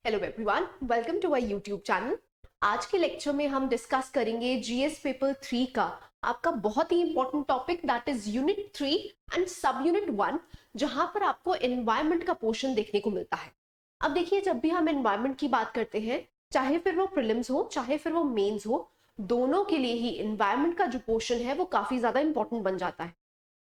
Hello everyone, welcome to my YouTube channel. आज के lecture में हम डिस्कस करेंगे जीएस पेपर 3 का आपका बहुत ही important topic that is unit 3 and सब यूनिट 1, जहां पर आपको एनवायरनमेंट का पोर्शन देखने को मिलता है। अब देखिए, जब भी हम एनवायरनमेंट की बात करते हैं, चाहे फिर वो प्रीलिम्स हो चाहे फिर वो मेंस हो, दोनों के लिए ही एनवायरनमेंट का जो पोर्शन है वो काफी ज्यादा इंपॉर्टेंट बन जाता है।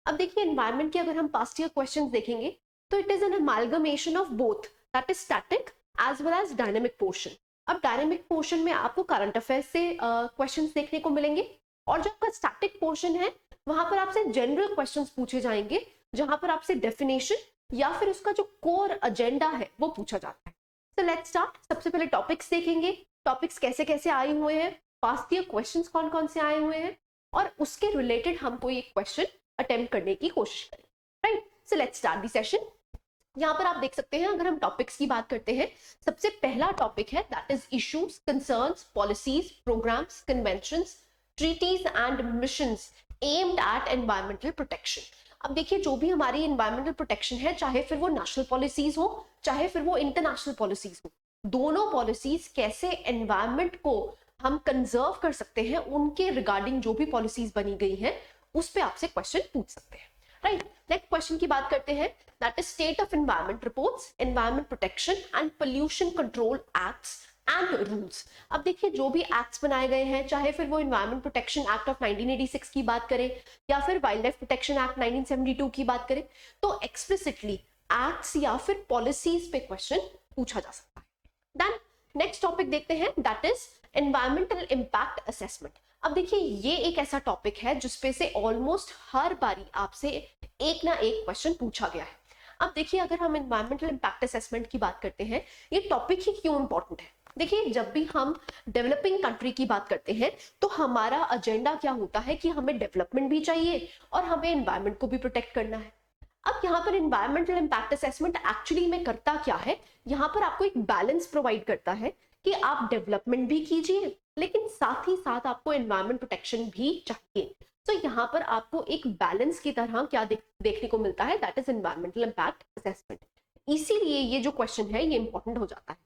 अब देखिए, एनवायरनमेंट के अगर हम पास्ट ईयर क्वेश्चंस देखेंगे तो it is an amalgamation of both, that is static as well as dynamic portion. अब डायनेमिक पोर्शन में आपको करंट अफेयर्स से क्वेश्चंस देखने को मिलेंगे, और जो आपका स्टैटिक पोर्शन है वहां पर आपसे जनरल क्वेश्चंस पूछे जाएंगे, जहां पर आपसे डेफिनेशन या फिर उसका जो कोर एजेंडा है वो पूछा जाता है। तो लेट्स स्टार्ट। सबसे पहले टॉपिक्स देखेंगे, टॉपिक्स कैसे कैसे आए हुए हैं, पास्ट ईयर क्वेश्चंस कौन कौन से आए हुए हैं, और उसके रिलेटेड हम कोई एक क्वेश्चन अटेम्प्ट करने की कोशिश करें। Right, so let's start the session. यहाँ पर आप देख सकते हैं, अगर हम टॉपिक्स की बात करते हैं, सबसे पहला टॉपिक है that is issues, concerns, policies, programmes, conventions, treaties and missions aimed at environmental protection. अब देखिए, जो भी हमारी एनवायरमेंटल प्रोटेक्शन है, चाहे फिर वो नेशनल पॉलिसीज हो चाहे फिर वो इंटरनेशनल पॉलिसीज हो, दोनों पॉलिसीज कैसे एनवायरमेंट को हम कंजर्व कर सकते हैं, उनके रिगार्डिंग जो भी पॉलिसीज बनी गई है उस पर आपसे क्वेश्चन पूछ सकते हैं। राइट, नेक्स्ट क्वेश्चन की बात करते हैं, that is state of environment reports, environment protection and pollution control acts and rules. अब देखिए, जो भी एक्ट्स बनाए गए हैं, चाहे फिर वो एनवायरमेंट प्रोटेक्शन एक्ट ऑफ 1986 की बात करें या फिर वाइल्ड लाइफ प्रोटेक्शन एक्ट 1972 की बात करें, तो एक्सप्लिसिटली एक्ट्स या फिर पॉलिसीज पे क्वेश्चन पूछा जा सकता है। देन नेक्स्ट टॉपिक देखते हैं, that is environmental impact assessment. अब देखिए, ये एक ऐसा टॉपिक है जिसपे से ऑलमोस्ट हर बारी आपसे एक ना एक क्वेश्चन पूछा गया है। अब देखिए, अगर हम एनवायरमेंटल इंपैक्ट असेसमेंट की बात करते हैं, ये टॉपिक ही क्यों इंपॉर्टेंट है। देखिए, जब भी हम डेवलपिंग कंट्री की बात करते हैं तो हमारा एजेंडा क्या होता है कि हमें डेवलपमेंट भी चाहिए और हमें एनवायरमेंट को भी प्रोटेक्ट करना है। अब यहाँ पर एनवायरमेंटल इंपैक्ट असेसमेंट एक्चुअली में करता क्या है, यहाँ पर आपको एक बैलेंस प्रोवाइड करता है कि आप डेवलपमेंट भी कीजिए लेकिन साथ ही साथ आपको एनवायरमेंट प्रोटेक्शन भी चाहिए। तो यहाँ पर आपको एक बैलेंस की तरह क्या देखने को मिलता है, that is environmental impact assessment. इसीलिए ये जो क्वेश्चन है ये इंपॉर्टेंट हो जाता है।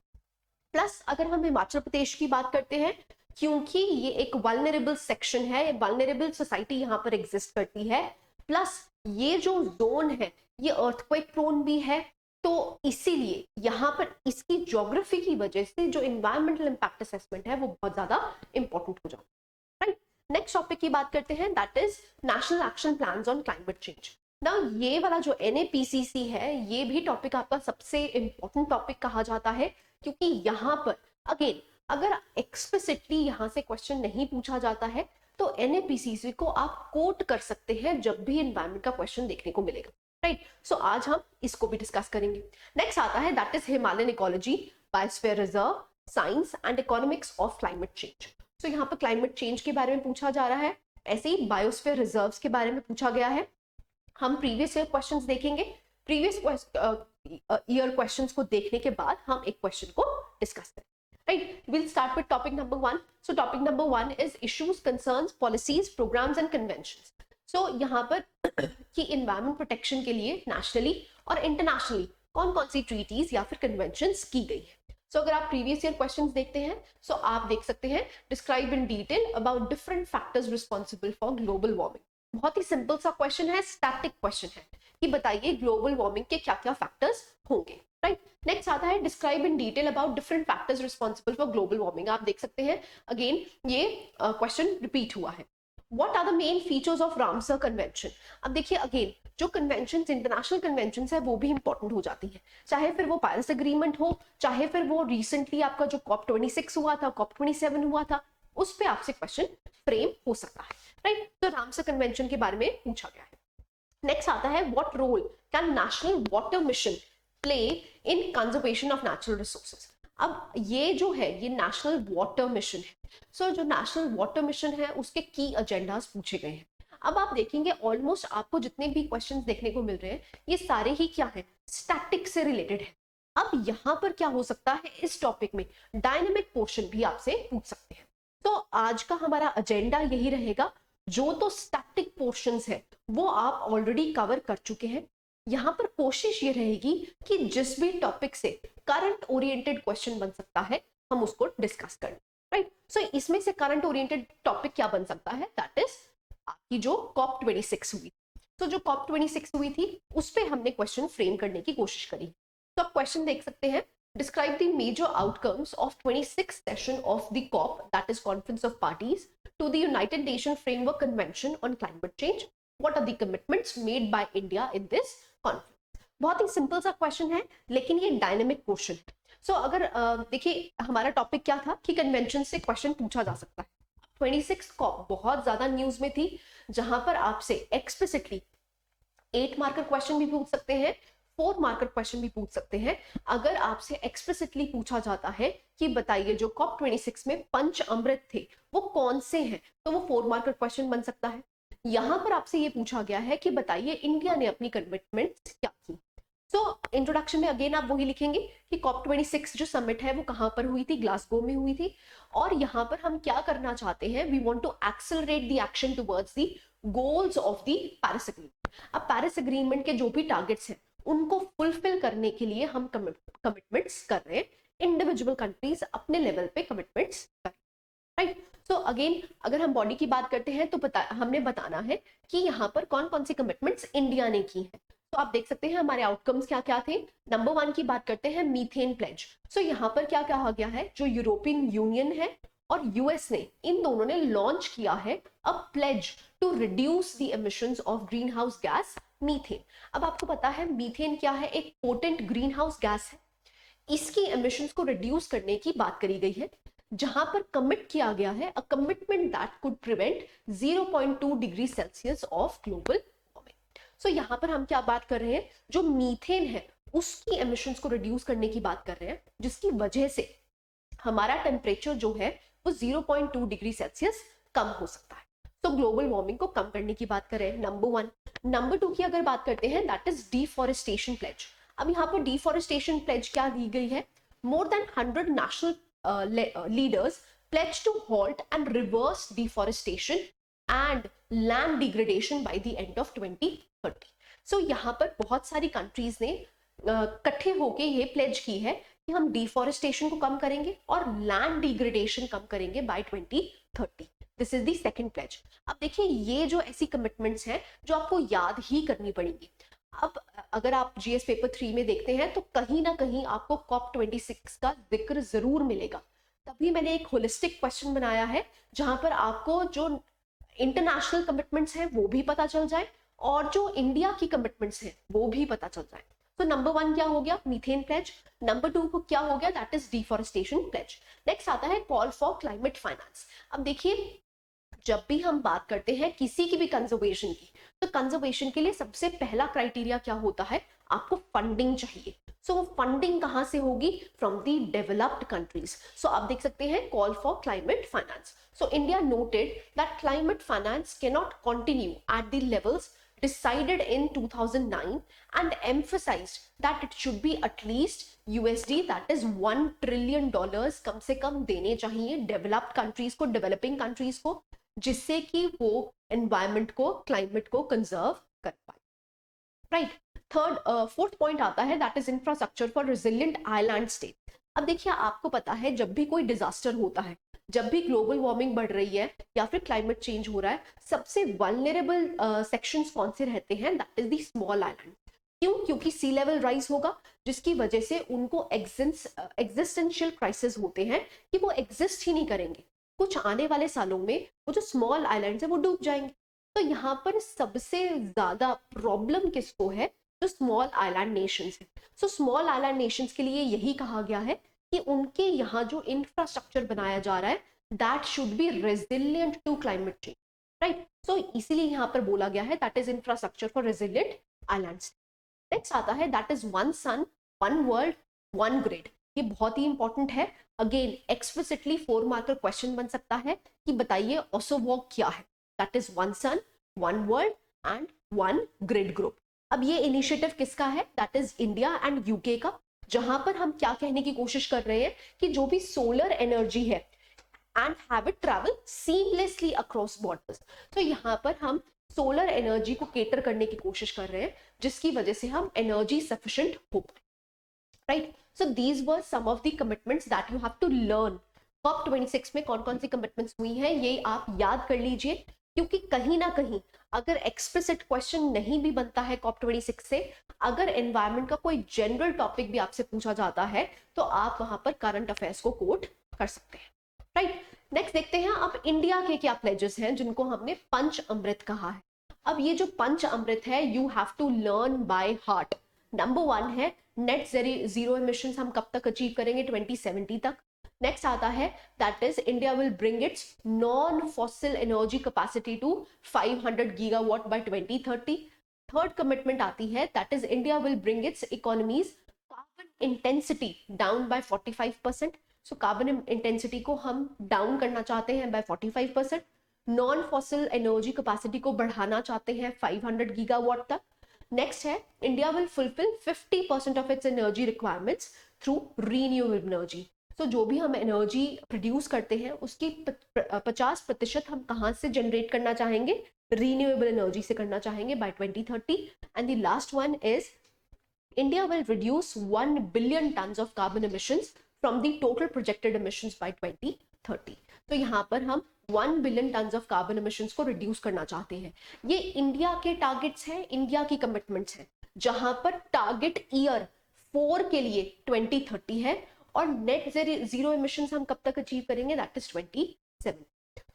प्लस अगर हम हिमाचल प्रदेश की बात करते हैं, क्योंकि ये एक वल्नरेबल सेक्शन है, वल्नरेबल सोसाइटी यहाँ पर एग्जिस्ट करती है, प्लस ये जो जोन है ये अर्थक्वेक प्रोन भी है, तो इसीलिए यहाँ पर इसकी ज्योग्राफी की वजह से जो एनवायरमेंटल इंपैक्ट असेसमेंट है वो बहुत ज्यादा इंपॉर्टेंट हो जाता है। राइट, नेक्स्ट टॉपिक की बात करते हैं, that is national action plans on climate change. ना ये वाला जो NAPCC है, ये भी टॉपिक आपका सबसे इंपॉर्टेंट टॉपिक कहा जाता है, क्योंकि यहाँ पर अगेन अगर एक्सप्लिसिटली यहाँ से क्वेश्चन नहीं पूछा जाता है तो NAPCC को आप कोट कर सकते हैं जब भी एनवायरमेंट का क्वेश्चन देखने को मिलेगा। राइट, सो आज हम इसको भी डिस्कस करेंगे। नेक्स्ट आता है that is Himalayan ecology, biosphere reserve, science and economics of climate change. So यहाँ पर क्लाइमेट चेंज के बारे में पूछा जा रहा है, ऐसे ही बायोस्फीयर रिजर्व्स के बारे में पूछा गया है। हम प्रीवियस ईयर क्वेश्चंस देखेंगे, प्रीवियस ईयर क्वेश्चंस को देखने के बाद हम एक क्वेश्चन को डिस्कस करें। Right, will start with topic number 1। So topic number 1 is issues, concerns, policies, programmes and conventions. So यहाँ पर कि एनवायरमेंट प्रोटेक्शन के लिए नेशनली और इंटरनेशनली कौन कौन सी ट्रीटीज या फिर कन्वेंशंस की गई है। सो अगर आप प्रीवियस ईयर क्वेश्चंस देखते हैं, सो आप देख सकते हैं, describe in detail about different factors responsible for global warming. बहुत ही सिंपल सा क्वेश्चन है, स्टैटिक क्वेश्चन है कि बताइए ग्लोबल वार्मिंग के क्या क्या फैक्टर्स होंगे। राइट, नेक्स्ट आता है describe in detail about different factors responsible for global warming. आप देख सकते हैं अगेन ये क्वेश्चन रिपीट हुआ है। What are the main features of Ramsar convention. अब देखिए, अगेन जो कन्वेंशन, इंटरनेशनल कन्वेंशन है वो भी इंपॉर्टेंट हो जाती है, चाहे फिर वो पेरिस एग्रीमेंट हो, चाहे फिर वो रिसेंटली आपका जो COP26 हुआ था, COP27 हुआ था, उस पे आपसे क्वेश्चन फ्रेम हो सकता है। राइट, तो रामसर कन्वेंशन के बारे में पूछा गया है। नेक्स्ट आता है, what role can national water mission play in conservation of natural resources. अब ये जो है ये नेशनल वाटर मिशन है। सो जो नेशनल वाटर मिशन है उसके की एजेंडास पूछे गए हैं। अब आप देखेंगे ऑलमोस्ट आपको जितने भी क्वेश्चंस देखने को मिल रहे हैं ये सारे ही क्या है, स्टैटिक से रिलेटेड है। अब यहाँ पर क्या हो सकता है, इस टॉपिक में डायनेमिक पोर्शन भी आपसे पूछ सकते हैं। तो आज का हमारा एजेंडा यही रहेगा, जो तो स्टैटिक पोर्शंस है वो आप ऑलरेडी कवर कर चुके हैं, यहाँ पर कोशिश ये रहेगी कि जिस भी टॉपिक से करंट ओरिएंटेड क्वेश्चन बन सकता है हम उसको डिस्कस करें, राइट। सो इसमें से करंट ओरिएंटेड टॉपिक क्या बन सकता है, दैट इज आपकी जो COP26 हुई। तो जो COP26 हुई थी उस पे हमने क्वेश्चन फ्रेम करने की कोशिश करी। तो आप क्वेश्चन देख सकते हैं, describe the major outcomes of 26th session of the COP, that is conference of parties to the United Nation framework convention on climate change, what are the commitments made by India in this conference. बहुत ही simple सा question है लेकिन ये dynamic question है। सो अगर देखिए हमारा टॉपिक क्या था कि कन्वेंशन से क्वेश्चन पूछा जा सकता है। 26 COP बहुत ज्यादा न्यूज में थी, जहां पर आपसे एक्सप्लिसिटली 8 मार्कर क्वेश्चन भी पूछ सकते हैं, 4 मार्कर क्वेश्चन भी पूछ सकते हैं। अगर आपसे एक्सप्लिसिटली पूछा जाता है कि बताइए जो COP26 में पंच अमृत थे वो कौन से हैं, तो वो 4 मार्कर क्वेश्चन बन सकता है। यहां पर आपसे ये पूछा गया है कि बताइए इंडिया ने अपनी कमिटमेंट्स क्या की। तो इंट्रोडक्शन में अगेन आप वही लिखेंगे कि COP26 जो समिट है वो कहां पर हुई थी, ग्लासगो में हुई थी। और यहां पर हम क्या करना चाहते हैं, we want to accelerate the action towards the goals of the Paris agreement. अब पेरिस एग्रीमेंट के जो भी टारगेट्स हैं उनको फुलफिल करने के लिए हम कमिटमेंट्स कर रहे हैं, इंडिविजुअल कंट्रीज अपने लेवल पे कमिटमेंट्स कर, राइट। सो अगेन अगर हम बॉडी की बात करते हैं तो हमने बताना है कि यहाँ पर कौन कौन सी कमिटमेंट्स इंडिया ने की है। तो आप देख सकते हैं हमारे आउटकम्स क्या क्या थे। नंबर 1 की बात करते हैं, मीथेन प्लेज। सो यहाँ पर क्या कहा गया है, जो यूरोपियन यूनियन है और यूएस ने, इन दोनों ने लॉन्च किया है a pledge to reduce the emissions of greenhouse gas methane. अब आपको पता है मीथेन क्या है, एक पोटेंट ग्रीन हाउस गैस है। इसकी एमिशंस को रिड्यूस करने की बात करी गई है, जहां पर कमिट किया गया है a commitment that could prevent 0.2 degree Celsius of global warming. So यहां पर हम क्या बात कर रहे हैं, जो मीथेन है उसकी एमिशंस को रिड्यूस करने की बात कर रहे हैं, जिसकी वजह से हमारा टेम्परेचर जो है वो 0.2 डिग्री सेल्सियस कम हो सकता है। तो ग्लोबल वार्मिंग को कम करने की बात करें, नंबर 1। नंबर 2 की अगर बात करते हैं, दैट इज डिफॉरेस्टेशन प्लेज। अब यहाँ पर डिफॉरेस्टेशन प्लेज क्या दी गई है, more than 100 national leaders pledge to halt and reverse deforestation and land degradation by the end of 2030। So यहाँ पर बहुत सारी कंट्रीज ने इकट्ठे होके ये प्लेज की है कि हम डिफॉरेस्टेशन को कम करेंगे और लैंड डिग्रेडेशन कम करेंगे by 2030। This is the second pledge. अब देखिए ये जो ऐसी कमिटमेंट्स हैं जो आपको याद ही करनी पड़ेगी। अब अगर आप जीएस पेपर 3 में देखते हैं तो कहीं ना कहीं आपको COP26 का जिक्र जरूर मिलेगा। तभी मैंने एक होलिस्टिक क्वेश्चन बनाया है जहां पर आपको जो इंटरनेशनल कमिटमेंट्स हैं वो भी पता चल जाए और जो इंडिया की कमिटमेंट्स हैं वो भी पता चल जाए। तो नंबर 1 क्या हो गया, मीथेन प्लेज। नंबर 2 को क्या हो गया, that is deforestation pledge. Next आता है कॉल फॉर क्लाइमेट फाइनेंस। अब देखिए जब भी हम बात करते हैं किसी की भी कंजर्वेशन की, तो कंजर्वेशन के लिए सबसे पहला क्राइटेरिया क्या होता है, आपको फंडिंग चाहिए। सो वो फंडिंग कहां से होगी, फ्रॉम दी डेवलप्ड कंट्रीज। सो आप देख सकते हैं call for climate finance. So India noted that climate finance can not continue at the levels decided in 2009 and emphasized that it should be at least USD, that is $1 trillion कम से कम देने चाहिए developed countries को, developing countries को, जिससे कि वो environment को, climate को कंजर्व कर पाए, राइट। फोर्थ पॉइंट आता है that is infrastructure for resilient island state. अब देखिए आपको पता है जब भी कोई डिजास्टर होता है, जब भी ग्लोबल वार्मिंग बढ़ रही है या फिर क्लाइमेट चेंज हो रहा है, सबसे वल्नरेबल सेक्शंस कौन से रहते हैं, that is the small island. क्यों, क्योंकि सी लेवल राइज होगा जिसकी वजह से उनको एग्जिस्टेंशियल क्राइसिस होते हैं कि वो एग्जिस्ट ही नहीं करेंगे, कुछ आने वाले सालों में वो जो स्मॉल आइलैंड्स है वो डूब जाएंगे। तो यहाँ पर सबसे ज्यादा प्रॉब्लम किसको है, जो स्मॉल आइलैंड नेशंस है। सो स्मॉल आइलैंड नेशंस के लिए यही कहा गया है कि उनके यहाँ जो इंफ्रास्ट्रक्चर बनाया जा रहा है that should be resilient to climate change, right. So इसीलिए यहाँ पर बोला गया है that is infrastructure for resilient islands. Next आता है that is one sun one world one grid. ये बहुत ही इंपॉर्टेंट है, अगेन एक्सप्लिसिटली 4 मार्कर क्वेश्चन बन सकता है कि बताइए ओसोवॉक क्या है, that is one sun one world and one grid group. अब ये इनिशिएटिव किसका है, that is India and UK का, जहां पर हम क्या कहने की कोशिश कर रहे हैं कि जो भी सोलर एनर्जी है and have it travel seamlessly across borders. तो यहाँ पर हम सोलर एनर्जी को केटर करने की कोशिश कर रहे हैं, जिसकी वजह से हम एनर्जी सफिशिएंट हो पाए, right. So these were some of the commitments that you have to learn. COP 26 में कौन कौन सी कमिटमेंट्स हुई हैं ये आप याद कर लीजिए, क्योंकि कहीं ना कहीं अगर एक्सप्लिसिट क्वेश्चन नहीं भी बनता है कॉप 26 से, अगर एनवायरमेंट का कोई जनरल टॉपिक भी आपसे पूछा जाता है तो आप वहां पर करंट अफेयर्स को कोट कर सकते हैं, राइट। नेक्स्ट देखते हैं अब इंडिया के क्या प्लेजेस हैं जिनको हमने पंच अमृत कहा है। अब ये जो पंच अमृत है you have to learn by heart. Number 1 है नेट जीरो एमिशंस हम कब तक अचीव करेंगे, 2070 तक। नेक्स्ट आता है that is India will bring its non fossil energy capacity to 500 gigawatt by 2030। Third commitment आती है that is India will bring its economies carbon intensity down by 45%। So carbon intensity को हम down करना चाहते हैं बाय 45%। नॉन फॉसिल एनर्जी कैपेसिटी को बढ़ाना चाहते हैं 500 गीगावाट तक। नेक्स्ट है India will fulfil 50% of its energy requirements through renewable energy. सो जो भी हम एनर्जी प्रोड्यूस करते हैं उसकी 50% हम कहाँ से जनरेट करना चाहेंगे, रीन्यूएबल एनर्जी से करना चाहेंगे by 2030। And the last one is India will reduce 1 billion tons of carbon emissions from the total projected emissions by 2030। तो यहाँ पर हम 1 billion tons of carbon emissions को रिड्यूस करना चाहते हैं। ये इंडिया के टारगेट्स हैं, इंडिया की कमिटमेंट्स हैं, जहां पर टारगेट ईयर 4 के लिए 2030 है और नेट जीरो एमिशंस हम कब तक अचीव करेंगे, that is 27।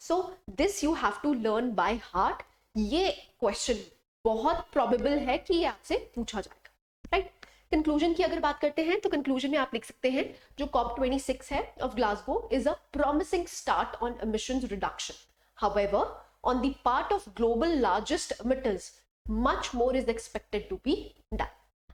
So this you have to learn by heart. ये क्वेश्चन बहुत प्रोबेबल है कि ये आपसे पूछा जाएगा, राइट। कंक्लूजन की अगर बात करते हैं तो कंक्लूजन में आप लिख सकते हैं जो कॉप 26 है of Glasgow is a promising start on emissions reduction. However on the part of global largest emitters much more is expected to be done.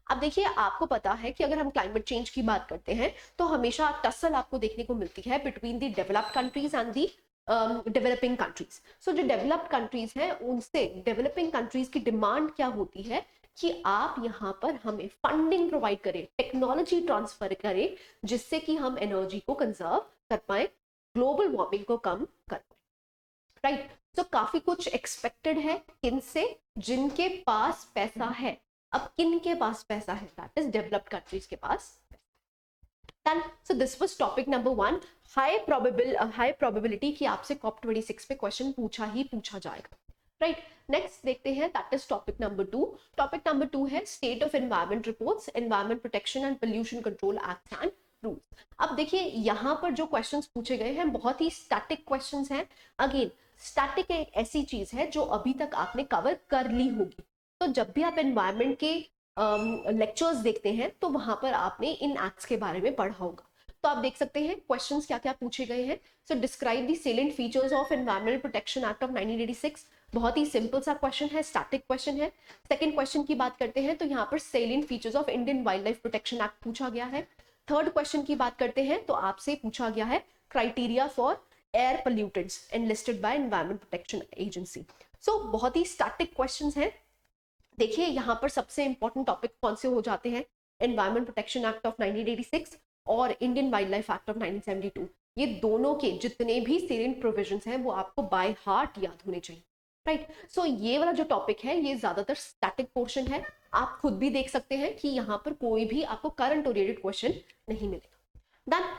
अब देखिए आपको पता है कि अगर हम क्लाइमेट चेंज की बात करते हैं तो हमेशा टसल आपको देखने को मिलती है between the developed countries and the developing countries. So जो डेवलप्ड कंट्रीज हैं उनसे डेवलपिंग कंट्रीज की डिमांड क्या होती है कि आप यहाँ पर हमें फंडिंग प्रोवाइड करें, टेक्नोलॉजी ट्रांसफर करें, जिससे कि हम एनर्जी को कंजर्व कर पाए, ग्लोबल वार्मिंग को कम कर पाए, राइट। तो काफी कुछ एक्सपेक्टेड है किनसे, जिनके पास पैसा है। अब किन के पास पैसा है, दैट इज डेवलप्ड कंट्रीज के पास। Done. So this was topic number 1, high probability कि आपसे COP 26 पे क्वेश्चन पूछा ही पूछा जाएगा, राइट। नेक्स्ट देखते हैं that is topic number 2। Topic number 2 है state of environment reports, environment protection and pollution control act and rules. अब देखिए यहाँ पर जो क्वेश्चंस पूछे गए हैं बहुत ही स्टैटिक क्वेश्चंस हैं। अगेन स्टैटिक एक ऐसी चीज है जो अभी तक आपने कवर कर ली होगी, तो जब भी आप एनवायरमेंट के लेक्चर्स देखते हैं तो वहां पर आपने इन एक्ट्स के बारे में पढ़ा होगा। तो आप देख सकते हैं क्वेश्चंस क्या क्या पूछे गए हैं। So describe the salient features of environmental protection act of 1986। बहुत ही सिंपल सा क्वेश्चन है, स्टैटिक क्वेश्चन है। सेकंड क्वेश्चन की बात करते हैं तो यहाँ पर salient features of Indian wildlife protection act पूछा गया है। थर्ड क्वेश्चन की बात करते हैं तो आपसे पूछा गया है criteria for air pollutants enlisted by environment protection agency. So बहुत ही स्टैटिक क्वेश्चंस हैं। देखिए यहाँ पर सबसे इंपॉर्टेंट टॉपिक कौन से हो जाते हैं, एनवायरमेंट प्रोटेक्शन एक्ट ऑफ 1986 और Indian wild life act of 1972। ये दोनों के जितने भी सेलेंट प्रोविजंस हैं वो आपको बाय हार्ट याद होने चाहिए, राइट। सो ये वाला जो टॉपिक है ये ज्यादातर स्टैटिक पोर्शन है। आप खुद भी देख सकते हैं कि यहाँ पर कोई भी आपको करंट ओरिएंटेड क्वेश्चन नहीं मिलेगा। डन।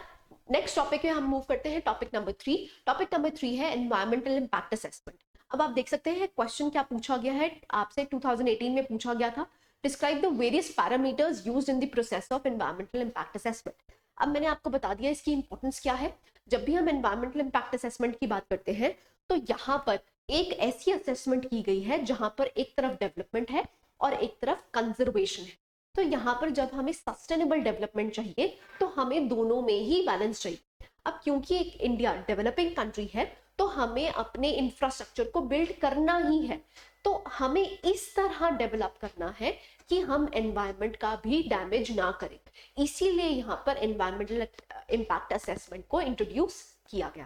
नेक्स्ट टॉपिक है, हम मूव करते हैं टॉपिक नंबर 3। टॉपिक नंबर 3 है एनवायरमेंटल इंपैक्ट असेसमेंट। अब आप देख सकते हैं क्वेश्चन क्या पूछा गया है आपसे 2018 में पूछा गया था, describe the various parameters used in the process of environmental impact assessment. अब मैंने आपको बता दिया इसकी इंपॉर्टेंस क्या है। जब भी हम एनवायरमेंटल इंपैक्ट असेसमेंट की बात करते हैं तो यहाँ पर एक ऐसी असेसमेंट की गई है जहां पर एक तरफ डेवलपमेंट है और एक तरफ कंजर्वेशन है। तो यहाँ पर जब हमें सस्टेनेबल डेवलपमेंट चाहिए तो हमें दोनों में ही बैलेंस चाहिए। अब क्योंकि एक इंडिया डेवलपिंग कंट्री है तो हमें अपने इंफ्रास्ट्रक्चर को बिल्ड करना ही है, तो हमें इस तरह डेवलप करना है कि हम एनवायरनमेंट का भी डैमेज ना करें। इसीलिए यहाँ पर एनवायरमेंटल इंपैक्ट असेसमेंट को इंट्रोड्यूस किया गया,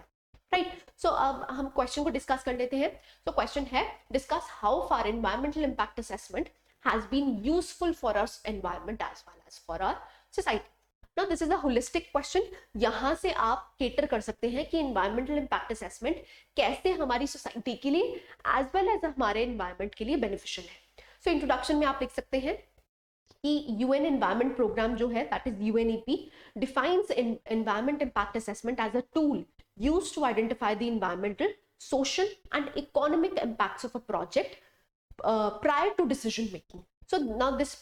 राइट। सो अब हम क्वेश्चन को डिस्कस कर लेते हैं। तो क्वेश्चन है discuss how far environmental impact assessment has been useful for our environment as well as for our society. Now this is a holistic question. यहाँ से आप केटर कर सकते हैं कि एनवायरमेंटल इम्पैक्ट असेसमेंट कैसे हमारी सोसाइटी के लिए एज वेल एज हमारे एनवायरमेंट के लिए बेनिफिशियल है। सो इंट्रोडक्शन में आप लिख सकते हैं कि यूएन एनवायरमेंट प्रोग्राम जो है that is UNEP defines environment impact assessment as a tool used to identify the environmental, social and economic impacts of a project prior to decision making. So now this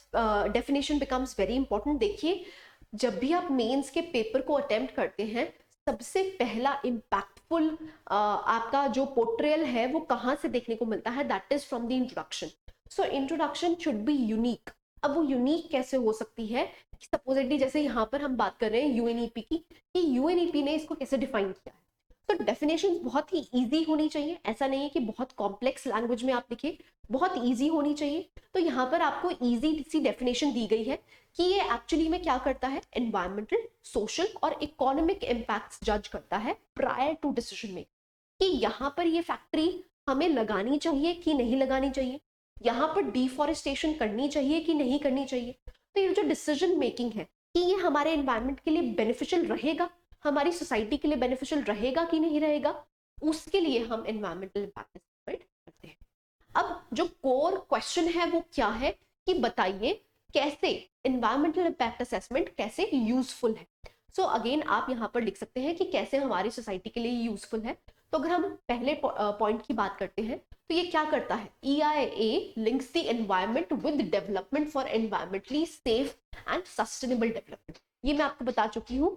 definition becomes very important. देखिए जब भी आप mains के paper को attempt करते हैं, सबसे पहला इम्पैक्टफुल आपका जो पोर्ट्रेयल है वो कहाँ से देखने को मिलता है, that is from the introduction. So introduction should be unique. अब वो यूनिक कैसे हो सकती है, सपोजिटली जैसे यहाँ पर हम बात कर रहे हैं यूएनईपी की, कि यूएनईपी ने इसको कैसे डिफाइन किया है. तो डेफिनेशन बहुत ही इजी होनी चाहिए, ऐसा नहीं है कि बहुत कॉम्प्लेक्स लैंग्वेज में आप लिखे, बहुत इजी होनी चाहिए. तो यहाँ पर आपको इजी सी डेफिनेशन दी गई है कि ये एक्चुअली में क्या करता है, एनवायरमेंटल, सोशल और इकोनॉमिक इम्पैक्ट्स जज करता है प्रायर टू डिसीजन मेकिंग, कि यहाँ पर ये फैक्ट्री हमें लगानी चाहिए कि नहीं लगानी चाहिए, यहाँ पर डिफॉरेस्टेशन करनी चाहिए कि नहीं करनी चाहिए. तो ये जो डिसीजन मेकिंग है कि ये हमारे एनवायरमेंट के लिए बेनिफिशियल रहेगा, हमारी सोसाइटी के लिए बेनिफिशियल रहेगा कि नहीं रहेगा, उसके लिए हम एनवायरमेंटल इम्पैक्ट असेसमेंट करते हैं. अब जो कोर क्वेश्चन है वो क्या है कि बताइए कैसे एनवायरमेंटल इम्पैक्ट असेसमेंट कैसे यूजफुल है. सो अगेन आप यहाँ पर लिख सकते हैं कि कैसे हमारी सोसाइटी के लिए यूजफुल है. तो अगर हम पहले पॉइंट की बात करते हैं तो ये क्या करता है, EIA links the environment with development for environmentally safe and sustainable development. ये मैं आपको बता चुकी हूँ.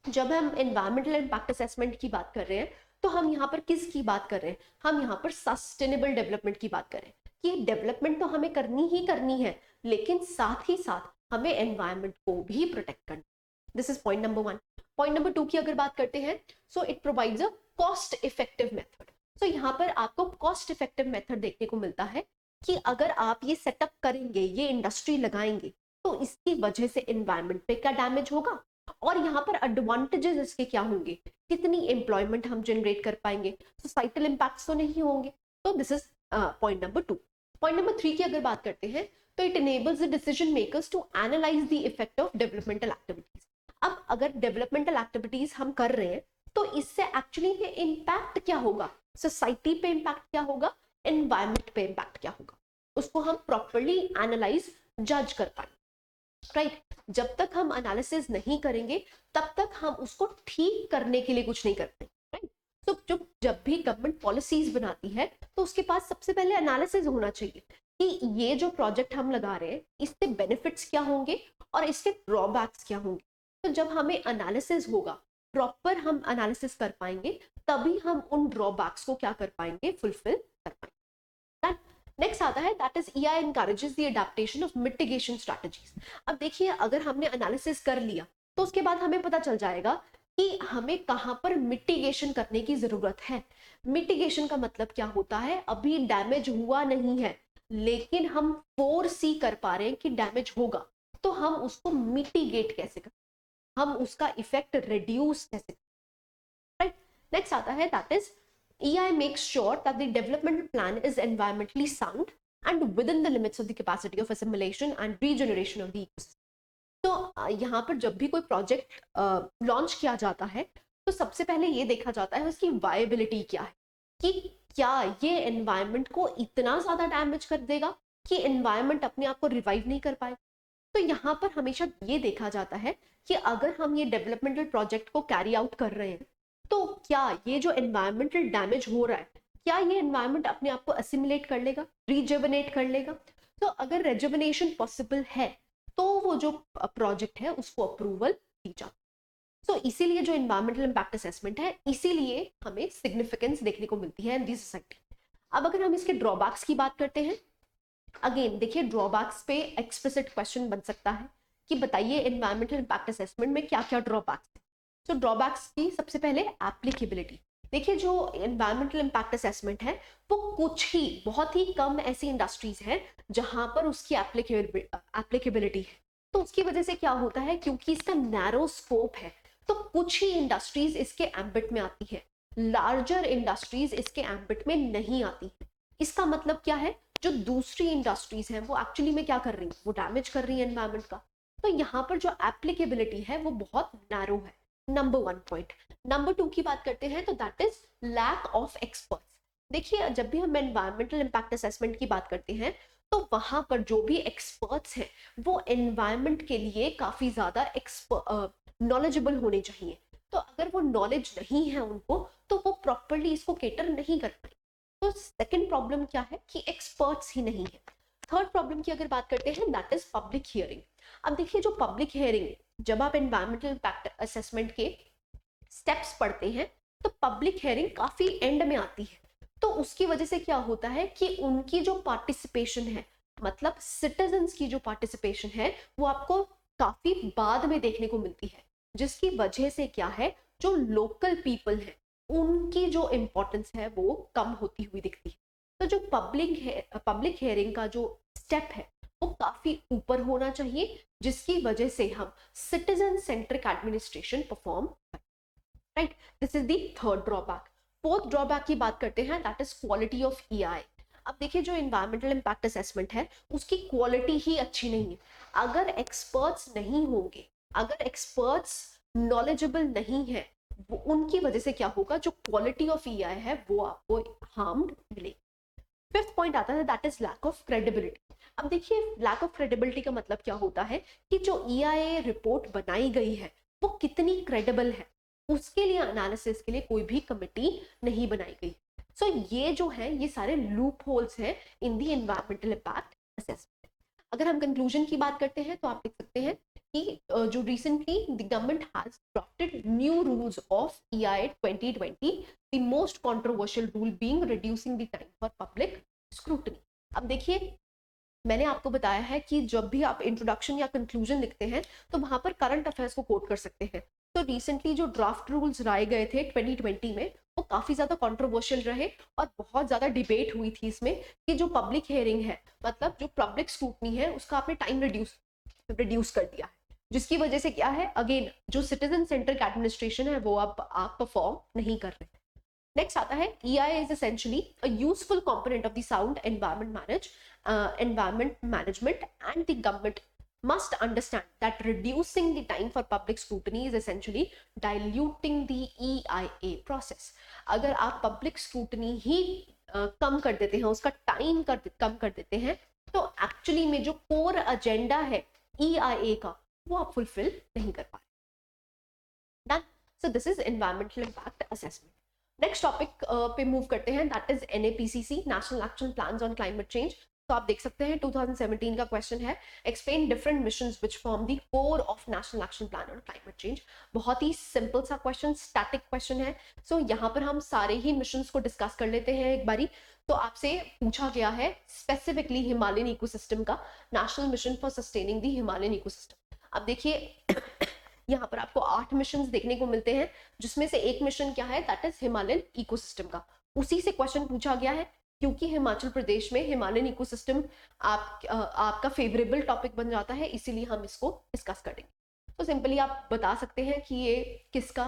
जब हम एनवायरमेंटल इम्पैक्ट असेसमेंट की बात कर रहे हैं तो हम यहाँ पर किसकी बात कर रहे हैं, हम यहाँ पर सस्टेनेबल डेवलपमेंट की बात कर रहे हैं कि डेवलपमेंट तो हमें करनी ही करनी है, लेकिन साथ ही साथ हमें एनवायरमेंट को भी प्रोटेक्ट करना. This is point number 1. Point number 2 की अगर बात करते हैं, so it provides a cost effective method. So यहाँ पर आपको कॉस्ट इफेक्टिव मेथड देखने को मिलता है कि अगर आप ये सेटअप करेंगे, ये इंडस्ट्री लगाएंगे, तो इसकी वजह से एनवायरमेंट पे क्या डैमेज होगा और यहाँ पर एडवांटेजेस इसके क्या होंगे, कितनी एम्प्लॉयमेंट हम जनरेट कर पाएंगे, सोसाइटल इम्पैक्ट्स तो नहीं होंगे. तो this is point number 2. Point number 3 की अगर बात करते हैं तो it enables the decision makers to analyse the effect of developmental activities. अब अगर डेवलपमेंटल एक्टिविटीज हम कर रहे हैं तो इससे एक्चुअली इम्पैक्ट क्या होगा, सोसाइटी पे इम्पैक्ट क्या होगा, एनवायरमेंट पे इम्पैक्ट क्या होगा, उसको हम प्रॉपरली एनालाइज जज कर पाएंगे. राइट. जब तक हम एनालिसिस नहीं करेंगे तब तक हम उसको ठीक करने के लिए कुछ नहीं करते. राइट. तो जब भी गवर्नमेंट पॉलिसीज बनाती है तो उसके पास सबसे पहले एनालिसिस होना चाहिए कि ये जो प्रोजेक्ट हम लगा रहे हैं इससे बेनिफिट्स क्या होंगे और इसके ड्रॉबैक्स क्या होंगे. तो जब हमें एनालिसिस होगा, प्रॉपर हम एनालिसिस कर पाएंगे, तभी हम उन ड्रॉबैक्स को क्या कर पाएंगे, फुलफिल कर पाएंगे. नेक्स्ट आता है that is EI encourages the adaptation of mitigation strategies. अब देखिए अगर हमने एनालिसिस कर लिया तो उसके बाद हमें पता चल जाएगा कि हमें कहाँ पर मिटिगेशन करने की जरूरत है. मिटिगेशन का मतलब क्या होता है, अभी डैमेज हुआ नहीं है लेकिन हम फोरसी कर पा रहे हैं कि डैमेज होगा, तो हम उसको मिटिगेट कैसे करें, हम उसका इफेक्ट रिड्यूस कैसे करें. राइट. नेक्स्ट आता है that is EI makes sure that the development plan is environmentally sound and within the limits of the capacity of assimilation and regeneration of the ecosystem. तो यहाँ पर जब भी कोई प्रोजेक्ट लॉन्च किया जाता है तो सबसे पहले ये देखा जाता है उसकी वायबिलिटी क्या है, कि क्या ये एनवायरनमेंट को इतना ज्यादा डैमेज कर देगा कि एनवायरनमेंट अपने आप को रिवाइव नहीं कर पाए. तो यहाँ पर हमेशा ये देखा जाता है कि अगर हम ये डेवलपमेंटल प्रोजेक्ट को कैरी आउट कर रहे हैं तो क्या ये जो एनवायरमेंटल डैमेज हो रहा है, क्या ये एनवायरमेंट अपने आप को असिमुलेट कर लेगा, रिजुवेनेट कर लेगा. तो अगर रेजुवेनेशन पॉसिबल है तो वो जो प्रोजेक्ट है उसको अप्रूवल दी जाती है. सो इसीलिए जो एनवायरमेंटल इम्पैक्ट असेसमेंट है, इसीलिए हमें सिग्निफिकेंस देखने को मिलती है इन दी सोसाइटी. अब अगर हम इसके ड्रॉबैक्स की बात करते हैं, अगेन देखिए ड्रॉबैक्स पे एक्सप्लिसिट क्वेश्चन बन सकता है कि बताइए एनवायरमेंटल इम्पैक्ट असेसमेंट में क्या क्या ड्रॉबैक्स है. तो ड्रॉबैक्स की सबसे पहले एप्लीकेबिलिटी. देखिए जो एनवायरमेंटल इम्पैक्ट असेसमेंट है वो कुछ ही बहुत ही कम ऐसी इंडस्ट्रीज हैं जहां पर उसकी एप्लीकेबिलिटी है. तो उसकी वजह से क्या होता है, क्योंकि इसका नैरो स्कोप है तो कुछ ही इंडस्ट्रीज इसके एम्बिट में आती है, लार्जर इंडस्ट्रीज इसके एम्बिट में नहीं आती है. इसका मतलब क्या है, जो दूसरी इंडस्ट्रीज हैं वो एक्चुअली में क्या कर रही हैं, वो डैमेज कर रही है एनवायरमेंट का. तो यहाँ पर जो एप्लीकेबिलिटी है वो बहुत नैरो है, नंबर 1 पॉइंट। नंबर 2 की बात करते हैं तो that is lack of experts. देखिए जब भी हम एनवायरमेंटल इम्पैक्ट असेसमेंट की बात करते हैं तो वहां पर जो भी एक्सपर्ट्स हैं वो एनवायरमेंट के लिए काफी ज्यादा नॉलेजेबल होने चाहिए। तो अगर वो नॉलेज नहीं है उनको तो वो प्रॉपरली इसको केटर नहीं कर पाएंगे। तो सेकंड प्रॉब्लम क्या है कि एक्सपर्ट्स ही नहीं है। थर्ड प्रॉब्लम की अगर बात करते हैं दैट इज पब्लिक हियरिंग। अब देखिए जो पब्लिक हियरिंग, जब आप एनवायरमेंटल इम्पैक्ट असेसमेंट के स्टेप्स पढ़ते हैं तो पब्लिक हियरिंग काफी एंड में आती है। तो उसकी वजह से क्या होता है कि उनकी जो पार्टिसिपेशन है, मतलब सिटीजन्स की जो पार्टिसिपेशन है वो आपको काफी बाद में देखने को मिलती है, जिसकी वजह से क्या है जो लोकल पीपल है उनकी जो इम्पोर्टेंस है वो कम होती हुई दिखती है। तो जो पब्लिक हियरिंग का जो स्टेप है वो काफी ऊपर होना चाहिए, जिसकी वजह से हम citizen centric administration perform, right. This is the third drawback. Fourth drawback की बात करते हैं that is quality of EI. अब देखिए जो इन्वायरमेंटल इम्पैक्ट असेसमेंट है उसकी क्वालिटी ही अच्छी नहीं है। अगर एक्सपर्ट्स नहीं होंगे, अगर एक्सपर्ट्स नॉलेजेबल नहीं है, वो उनकी वजह से क्या होगा, जो क्वालिटी ऑफ ईआई है वो आपको हार्म्ड मिलेगी। फिफ्थ पॉइंट आता है that is lack of credibility. अब देखिए लैक ऑफ क्रेडिबिलिटी का मतलब क्या होता है कि जो ईआईए रिपोर्ट बनाई गई है वो कितनी क्रेडिबल है, उसके लिए एनालिसिस के लिए कोई भी कमिटी नहीं बनाई गई। सो ये जो है ये सारे लूप होल्स हैं इन दी एनवायरमेंटल इम्पैक्ट असेसमेंट। अगर हम कंक्लूजन की बात करते हैं तो आप देख सकते हैं कि जो recently the government has drafted new rules of EIA 2020, the most controversial rule being reducing the time for public scrutiny. अब देखिए मैंने आपको बताया है कि जब भी आप इंट्रोडक्शन या कंक्लूजन लिखते हैं तो वहां पर करंट अफेयर्स को कोट कर सकते हैं। तो रिसेंटली जो ड्राफ्ट रूल्स लाए गए थे 2020 में वो काफी ज्यादा कंट्रोवर्शियल रहे और बहुत ज्यादा डिबेट हुई थी इसमें कि जो पब्लिक हियरिंग है, मतलब जो पब्लिक स्क्रूटनी है, उसका आपने टाइम रिड्यूस कर दिया है, जिसकी वजह से क्या है, अगेन जो सिटीजन सेंट्रिक एडमिनिस्ट्रेशन है वो आप परफॉर्म नहीं कर रहे। नेक्स्ट आता है EIA is essentially a useful component of the sound environment management, and the government must understand that reducing the time for public scrutiny is essentially diluting the EIA process. अगर आप public scrutiny ही कम कर देते हैं, उसका time कम कर देते हैं, तो एक्चुअली में जो कोर एजेंडा है EIA का वो आप फुलफिल नहीं कर पा रहे। Done. So this is environmental impact assessment. Next topic पे मूव करते हैं that is NAPCC, national action plans on climate change. तो आप देख सकते हैं 2017 का क्वेश्चन है, explain different missions which form the core of national action plan on climate change. बहुत ही सिंपल सा क्वेश्चन, स्टैटिक क्वेश्चन है। सो यहाँ पर हम सारे ही मिशंस को डिस्कस कर लेते हैं एक बारी। तो आपसे पूछा गया है स्पेसिफिकली हिमालयन इकोसिस्टम का, national mission for sustaining the Himalayan ecosystem. अब देखिए यहाँ पर आपको 8 मिशन देखने को मिलते हैं, जिसमें से एक मिशन क्या है दैट इज हिमालयन इकोसिस्टम का। उसी से क्वेश्चन पूछा गया है, क्योंकि हिमाचल प्रदेश में हिमालयन इकोसिस्टम आपका फेवरेबल टॉपिक बन जाता है, इसीलिए हम इसको डिस्कस करेंगे। तो सिंपली आप बता सकते हैं कि ये किसका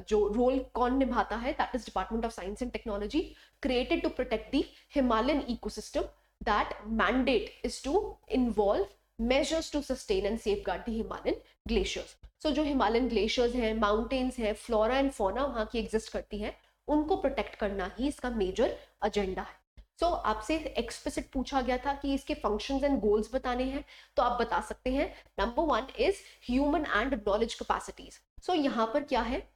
जो रोल कौन निभाता है, that is department of science and technology, created to protect the Himalayan ecosystem. That mandate is to involve measures to sustain and safeguard the Himalayan glaciers. So जो हिमालयन ग्लेशियर्स हैं, माउंटेन्स हैं, फ्लोरा एंड फौना वहाँ की exist करती हैं, उनको protect करना ही इसका मेजर एजेंडा है। सो आपसे एक्सप्लिसिट पूछा गया था कि इसके फंक्शंस एंड गोल्स बताने हैं, तो आप बता सकते हैं number 1 is human and knowledge capacities. So यहाँ पर क्या है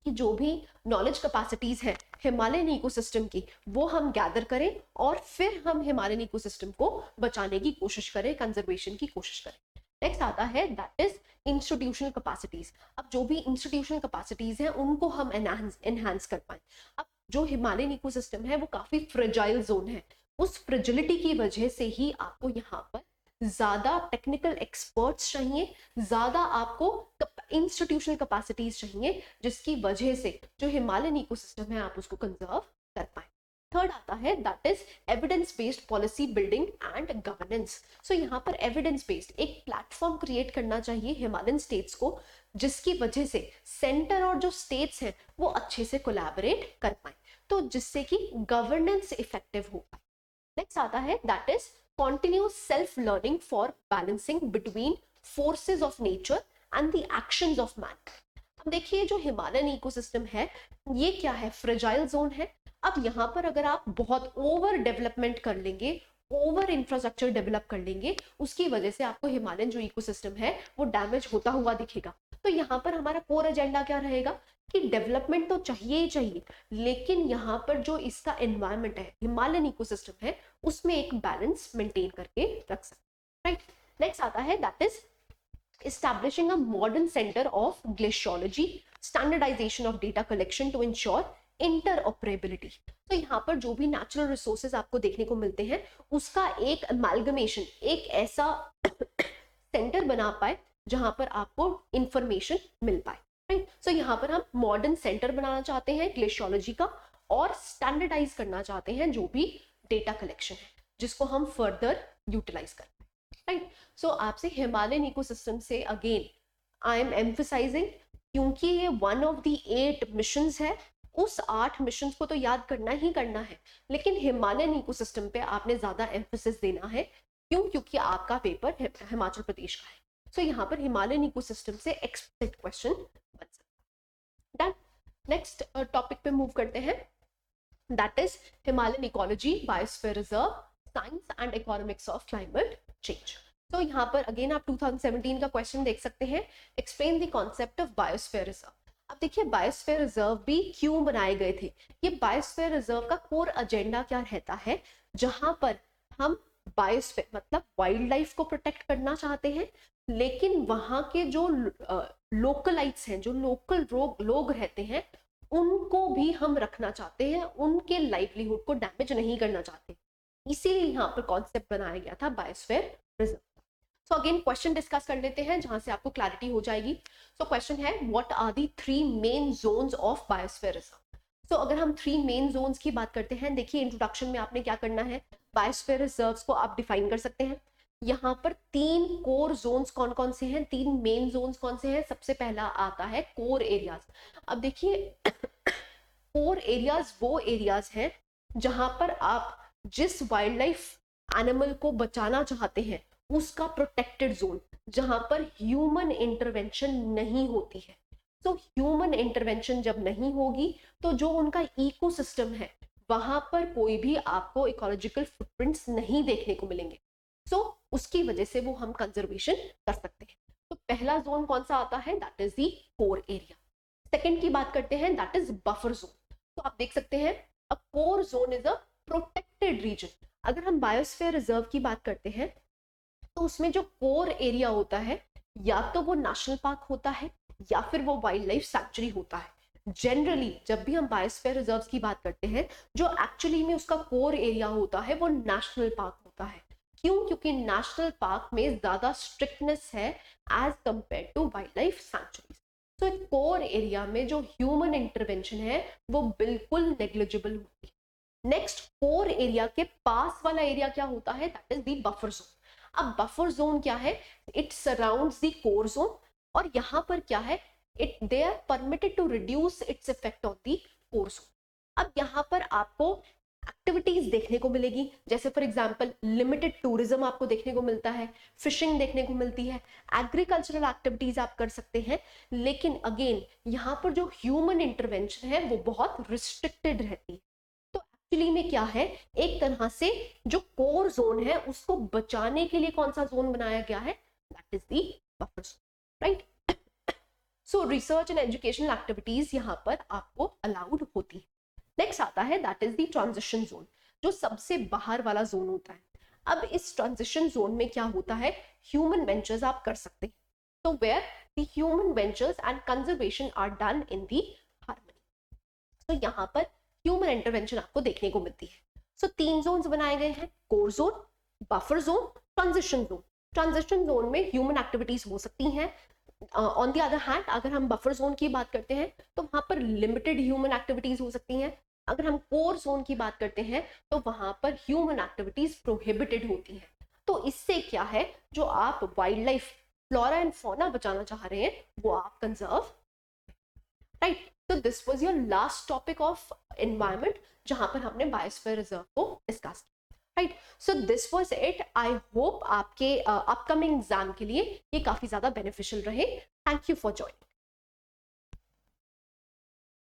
कि जो भी नॉलेज कैपेसिटीज है हिमालयन इकोसिस्टम की वो हम गैदर करें और फिर हम हिमालयन इकोसिस्टम को बचाने की कोशिश करें, कंजर्वेशन की कोशिश करें। नेक्स्ट आता है दैट इज इंस्टीट्यूशनल कैपेसिटीज। अब जो भी इंस्टीट्यूशनल कैपेसिटीज हैं उनको हम एनहांस कर पाए। अब जो हिमालयन इकोसिस्टम है वो काफी फ्रेजाइल जोन है, उस फ्रेजिलिटी की वजह से ही आपको यहाँ पर ज्यादा टेक्निकल एक्सपर्ट्स चाहिए, ज्यादा आपको इंस्टीट्यूशनल कैपेसिटीज चाहिए, जिसकी वजह से जो हिमालयन इकोसिस्टम है आप उसको कंजर्व कर पाए। थर्ड आता है that is evidence based policy building and governance. So यहाँ पर एविडेंस बेस्ड एक प्लेटफॉर्म क्रिएट करना चाहिए हिमालयन स्टेट्स को, जिसकी वजह से सेंटर और जो स्टेट्स हैं वो अच्छे से कोलैबोरेट कर पाए, तो जिससे कि गवर्नेंस इफेक्टिव हो पाए। नेक्स्ट आता है that is continuous self learning for balancing between forces of nature and the actions of man. अब देखिए जो हिमालयन इकोसिस्टम है ये क्या है, फ्रेजाइल जोन है। अब यहाँ पर अगर आप बहुत ओवर डेवलपमेंट कर लेंगे, ओवर इंफ्रास्ट्रक्चर डेवलप कर लेंगे, उसकी वजह से आपको हिमालयन जो इकोसिस्टम है वो डैमेज होता हुआ दिखेगा। तो यहाँ पर हमारा कोर एजेंडा क्या रहेगा कि डेवलपमेंट तो चाहिए ही चाहिए, लेकिन यहाँ पर जो इसका एनवायरनमेंट है, हिमालयन इकोसिस्टम है, उसमें एक बैलेंस मेंटेन करके रख सकते, राइट। नेक्स्ट आता है that is establishing a modern center of glaciology, standardization of data collection to ensure interoperability. तो यहाँ पर जो भी नेचुरल रिसोर्सेज आपको देखने को मिलते हैं उसका एक अमेलगमेशन, एक ऐसा सेंटर बना पाए जहां पर आपको इंफॉर्मेशन मिल पाए, राइट। सो यहाँ पर हम मॉडर्न सेंटर बनाना चाहते हैं ग्लेशियोलॉजी का, और स्टैंडर्डाइज करना चाहते हैं जो भी डेटा कलेक्शन है, जिसको हम फर्दर यूटिलाइज कर, राइट। सो आपसे हिमालयन इकोसिस्टम से अगेन आई एम एम्फसाइजिंग, क्योंकि ये वन ऑफ द 8 मिशंस है, उस 8 मिशंस को तो याद करना ही करना है, लेकिन हिमालयन इकोसिस्टम पे आपने ज्यादा एम्फेसिस देना है। क्यों? क्योंकि आपका पेपर हिमाचल प्रदेश का है। सो यहाँ पर हिमालयन इकोसिस्टम से एक्सप्लिसिट क्वेश्चन बन सकता है। नेक्स्ट टॉपिक पे मूव करते हैं, that is Himalayan ecology, biosphere reserve, science and economics of climate change. तो यहाँ पर अगेन आप 2017 का क्वेश्चन देख सकते हैं, explain the concept of biosphere reserve. अब देखिए बायोस्फीयर रिजर्व भी क्यों बनाए गए थे। ये बायोस्फीयर रिजर्व का कोर एजेंडा क्या रहता है, जहां पर हम बायोस्फीयर मतलब वाइल्ड लाइफ को प्रोटेक्ट करना चाहते हैं, लेकिन वहां के जो लोकलाइट्स हैं, जो लोकल लोग रहते हैं, उनको भी हम रखना चाहते हैं, उनके लाइवलीहुड को डैमेज नहीं करना चाहते। इसीलिए यहाँ पर कॉन्सेप्ट बनाया गया था biosphere reserve. So again question discuss कर लेते हैं जहां से आपको क्लैरिटी हो जाएगी। सो क्वेश्चन है what are the 3 main zones of biosphere reserve. So अगर हम 3 मेन जोन्स की बात करते हैं, देखिए इंट्रोडक्शन में आपने क्या करना है, बायोस्फीयर रिजर्व्स को आप डिफाइन कर सकते हैं। यहाँ पर 3 कोर जोन्स कौन कौन से हैं, 3 मेन जोन्स कौन से हैं। सबसे पहला आता है कोर एरियाज। अब देखिए कोर एरियाज वो एरियाज हैं जहां पर आप जिस वाइल्ड लाइफ एनिमल को बचाना चाहते हैं उसका प्रोटेक्टेड जोन, जहां पर ह्यूमन इंटरवेंशन नहीं होती है। तो ह्यूमन इंटरवेंशन जब नहीं होगी तो जो उनका इकोसिस्टम है वहां पर कोई भी आपको इकोलॉजिकल फुटप्रिंट्स नहीं देखने को मिलेंगे। सो उसकी वजह से वो हम कंजर्वेशन कर सकते हैं। तो पहला जोन कौन सा आता है, that is the core area. Second की बात करते हैं, दैट इज बफर जोन। तो आप देख सकते हैं a core zone is a protected region. अगर हम बायोस्फीयर रिजर्व की बात करते हैं तो उसमें जो कोर एरिया होता है या तो वो नेशनल पार्क होता है या फिर वो वाइल्ड लाइफ सैंक्चुरी होता है। जनरली जब भी हम बायोस्फीयर रिजर्व्स की बात करते हैं, जो एक्चुअली में उसका कोर एरिया होता है वो नेशनल पार्क होता है। क्यों? क्योंकि नेशनल पार्क में ज्यादा स्ट्रिक्टनेस है as compare to wildlife sanctuaries. तो कोर एरिया में जो ह्यूमन इंटरवेंशन है वो बिल्कुल नेग्लिजिबल होती है। नेक्स्ट कोर एरिया के पास वाला एरिया क्या होता है, that is the buffer zone. अब बफर जोन क्या है, it surrounds the core zone, और यहां पर क्या है, it they are permitted to reduce its effect on the core zone. अब यहां पर आपको एक्टिविटीज देखने को मिलेगी, जैसे फॉर एग्जांपल लिमिटेड टूरिज्म आपको देखने को मिलता है, फिशिंग देखने को मिलती है, एग्रीकल्चरल एक्टिविटीज आप कर सकते हैं। लेकिन अगेन यहाँ पर जो ह्यूमन इंटरवेंशन है वो बहुत रिस्ट्रिक्टेड रहती है। तो एक्चुअली में क्या है, एक तरह से जो कोर जोन है उसको बचाने के लिए कौन सा जोन बनाया गया है, that is the buffer zone, right. So research and educational activities यहाँ पर आपको अलाउड होती है। नेक्स्ट आता है that is the transition zone, जो सबसे बाहर वाला जोन होता है। अब इस ट्रांजिशन जोन में क्या होता है, ह्यूमन वेंचर्स आप कर सकते हैं। तो where the human ventures and conservation are done in the harmony. तो यहाँ पर ह्यूमन इंटरवेंशन आपको देखने को मिलती है। सो 3 जोन्स बनाए गए हैं, core zone, buffer zone, transition zone. Transition zone में ह्यूमन एक्टिविटीज हो सकती हैं। ऑन द अदर हैंड अगर हम बफर जोन की बात करते हैं तो वहां पर लिमिटेड ह्यूमन एक्टिविटीज हो सकती हैं। अगर हम कोर जोन की बात करते हैं तो वहां पर ह्यूमन एक्टिविटीज प्रोहिबिटेड होती हैं। तो इससे क्या है, जो आप wild life flora and fauna बचाना चाह रहे हैं वो आप कंजर्व, राइट। तो this was your last topic of environment, जहां पर हमने बायोस्फीयर रिजर्व को डिस्कस किया। Right. So this was it. I hope आपके अपकमिंग एग्जाम के लिए ये काफी ज्यादा बेनिफिशियल रहे. Thank you for joining.